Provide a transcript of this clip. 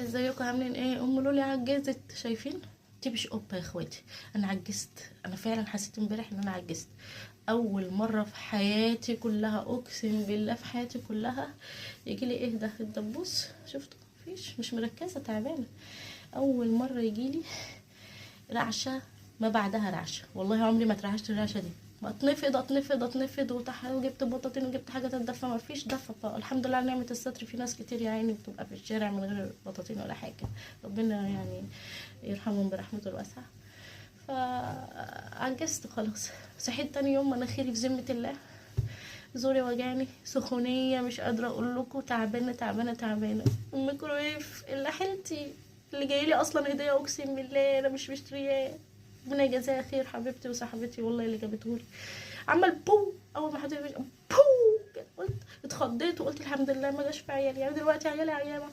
ازيكم عاملين ايه؟ ام لولي عجزت، شايفين؟ دي مش قبه يا اخواتي. انا عجزت، انا فعلا حسيت امبارح ان انا عجزت. اول مره في حياتي كلها، اقسم بالله في حياتي كلها يجي لي ايه ده الدبوس. شفتوا؟ مفيش، مش مركزه، تعبانه. اول مره يجي لي رعشه، ما بعدها رعشه. والله عمري ما اترعشت الرعشه دي. ما اتنفض وجبت بطاطين وجبت حاجه تدفى، ما فيش دفى. الحمد لله على نعمه الستر. في ناس كتير يا عيني بتبقى في الشارع من غير بطاطين ولا حاجه. ربنا يعني يرحمهم برحمته الواسعه. فعجزت خلاص. صحيت تاني يوم مناخيري في ذمه الله، زوري وجعني، سخونيه مش قادره اقول لكم، تعبانه تعبانه تعبانه. الميكرويف اللي حيلتي، اللي جايلي اصلا هديه، اقسم بالله انا مش مشترياه. ربنا يجازيها خير، حبيبتي وصاحبتي والله اللي جابتهولي. عمل بو اول ما حطيت بو. قلت اتخضيت وقلت الحمد لله ما جاش في عيالي. يعني دلوقتي عيالي عيانه،